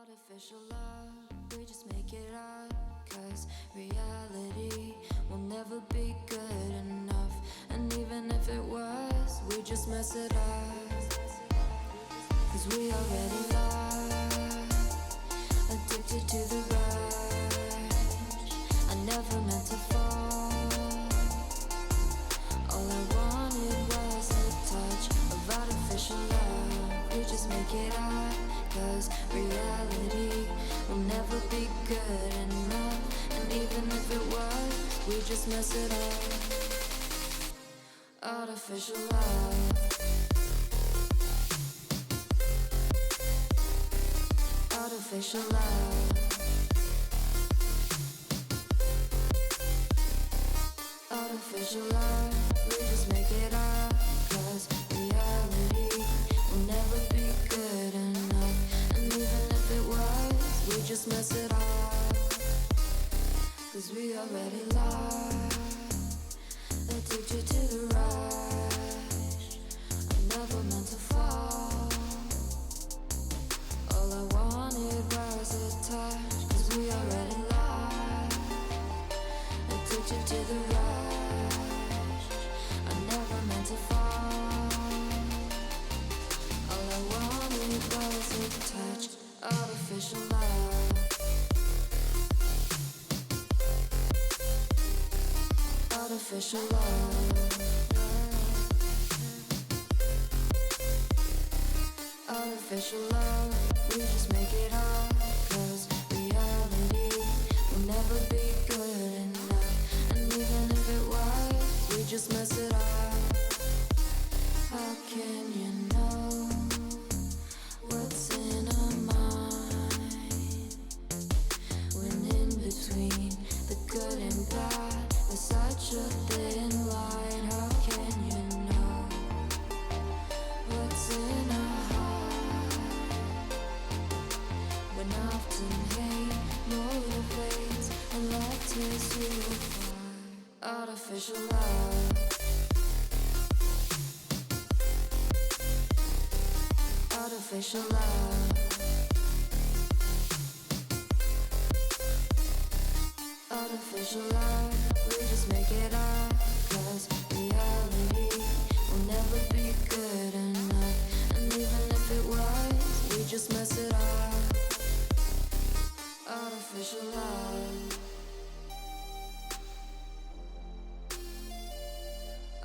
Artificial love, we just make it up. Cause reality will never be good enough. And even if it was, we just mess it up. Cause we already lost, addicted to the rush. I never meant to fall. All I wanted was a touch of artificial love. We just make it up. Cause reality will never be good enough. And even if it was, we just mess it up. Artificial love. Artificial love. Artificial love. We just make it up. Cause reality will never be good enough. And even if it was, we just mess it up. Cause we already lost, addicted to the rush. I never meant to fall. All I wanted was a touch. Cause we already lost, addicted to the rush. I never meant to fall. All I wanted was a touch. Artificial love. Artificial love. Artificial love. We just make it up. Cause reality will never be good enough. And even if it was, we just mess it up. How can you know what's in our mind when in between the good and bad there's such a thin line? How can you know what's in our heart when often hate motivates and love tears you apart? Artificial love. Artificial love. Artificial love. We just make it up. Cause reality will never be good enough. And even if it was, we just mess it up. Artificial love.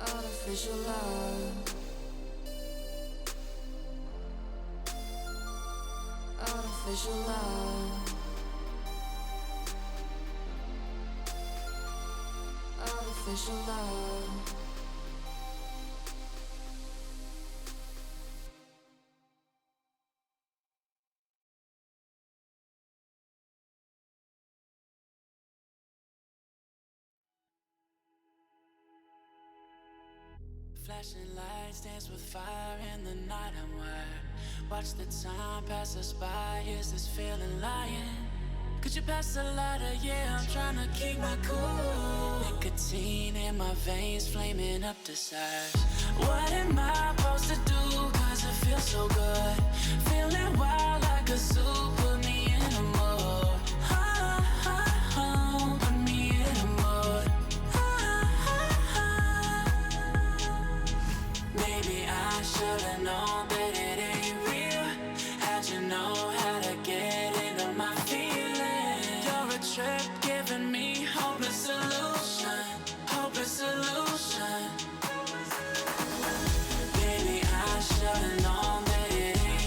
Artificial love. Artificial love. Artificial love. Flashing lights dance with fire in the night. I'm wired. Watch the time pass us by. Is this feeling lying? Could you pass the lighter? Yeah, I'm trying to keep my cool. Nicotine in my veins, flaming up desires. What am I supposed to do? Cause it feels so good. Feeling wild like a zoo. Put me in a mood. Put me in a mood. Maybe I should've known that it ain't real. How'd you know how to get into my feelings? You're a trip giving me hopeless solution. Hopeless solution. Baby, I should've known that it ain't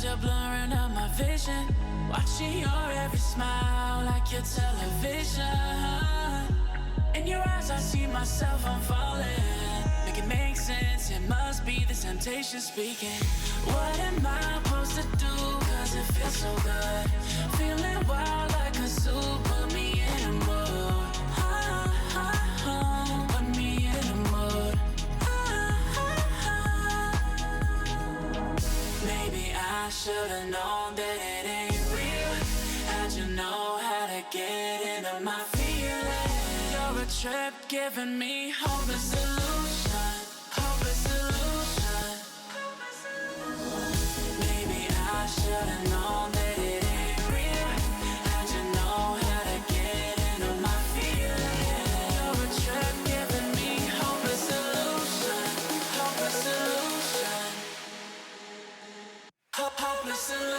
you're blurring out my vision. Watching your every smile like your television. In your eyes, I see myself, I'm falling. Make it make sense, it must be the temptation speaking. What am I supposed to do? Cause it feels so good. Feeling wild like a zoo, put me in a mood. Put me in a mood. Maybe I should've known that it ain't real. How'd you know how to get into my feelings? You're a trip giving me hopeless solution. Hopeless solution. Maybe I should've known that it ain't real. How'd you know how to get into my feelings? You're a trip giving me hopeless solution. Hopeless solution. Hopeless solution.